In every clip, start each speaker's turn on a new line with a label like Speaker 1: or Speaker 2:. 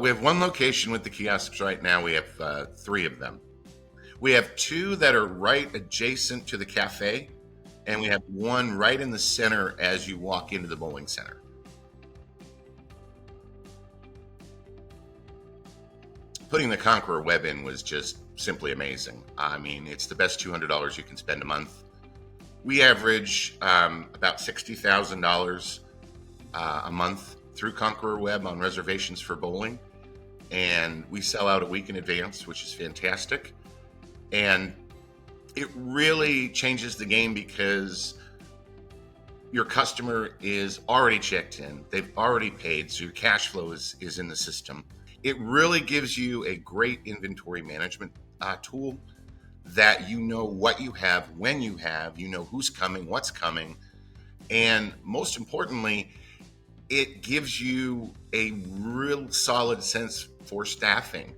Speaker 1: We have one location with the kiosks right now. We have 3 of them. We have 2 that are right adjacent to the cafe, and we have 1 right in the center as you walk into the bowling center. Putting the Conqueror web in was just simply amazing. I mean, it's the best $200 you can spend a month. We average about $60,000 a month through Conqueror Web on reservations for bowling, and we sell out a week in advance, which is fantastic. And it really changes the game because your customer is already checked in, they've already paid, so your cash flow is in the system. It really gives you a great inventory management tool that you know what you have, when you have, you know who's coming, what's coming, and most importantly, it gives you a real solid sense for staffing,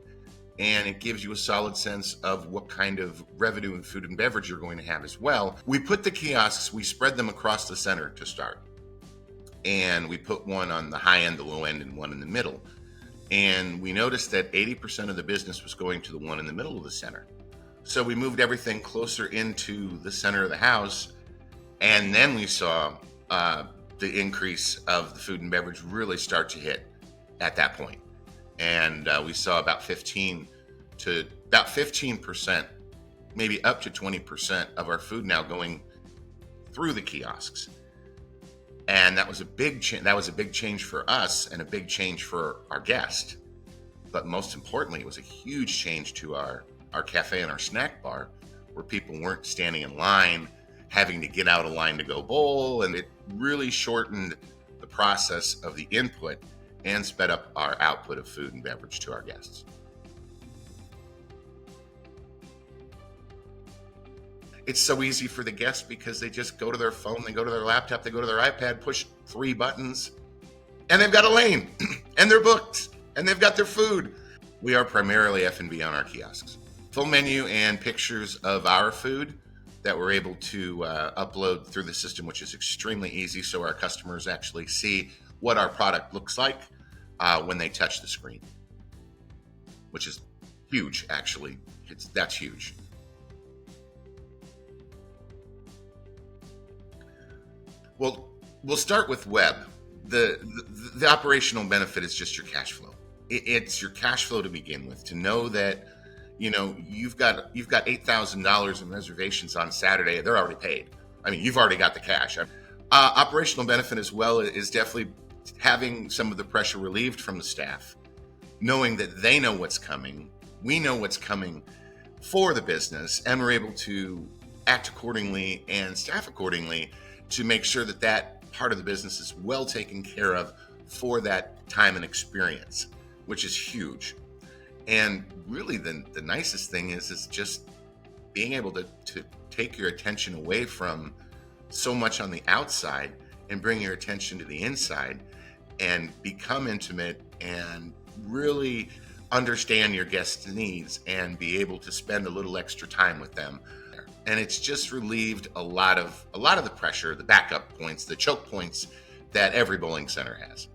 Speaker 1: and it gives you a solid sense of what kind of revenue in food and beverage you're going to have as well. We put the kiosks, we spread them across the center to start, and we put one on the high end, the low end, and one in the middle. And we noticed that 80% of the business was going to the one in the middle of the center. So we moved everything closer into the center of the house, and then we saw the increase of the food and beverage really start to hit at that point. And we saw about 15%, maybe up to 20% of our food now going through the kiosks. And that was a big change for us and a big change for our guest. But most importantly, it was a huge change to our cafe and our snack bar, where people weren't standing in line, having to get out of line to go bowl. And it really shortened the process of the input and sped up our output of food and beverage to our guests. It's so easy for the guests because they just go to their phone, they go to their laptop, they go to their iPad, push 3 buttons, and they've got a lane, and they're booked, and they've got their food. We are primarily F&B on our kiosks. Full menu and pictures of our food that we're able to upload through the system, which is extremely easy, so our customers actually see what our product looks like when they touch the screen, which is huge, actually. That's huge. Well, we'll start with web. The operational benefit is just your cash flow. It's your cash flow to begin with, to know that you've got $8,000 in reservations on Saturday. They're already paid. I mean, you've already got the cash. Operational benefit as well is definitely having some of the pressure relieved from the staff, knowing that they know what's coming, we know what's coming for the business, and we're able to act accordingly and staff accordingly to make sure that that part of the business is well taken care of for that time and experience, which is huge. And really the nicest thing is just being able to take your attention away from so much on the outside and bring your attention to the inside and become intimate and really understand your guests' needs and be able to spend a little extra time with them. And it's just relieved a lot of the pressure, the backup points, the choke points that every bowling center has.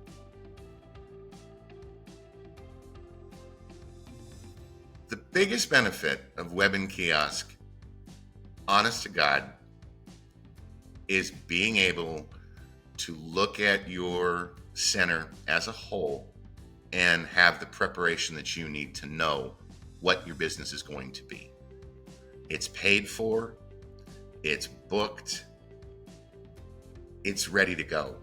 Speaker 1: The biggest benefit of web and kiosk, honest to God, is being able to look at your center as a whole and have the preparation that you need to know what your business is going to be. It's paid for, it's booked, it's ready to go.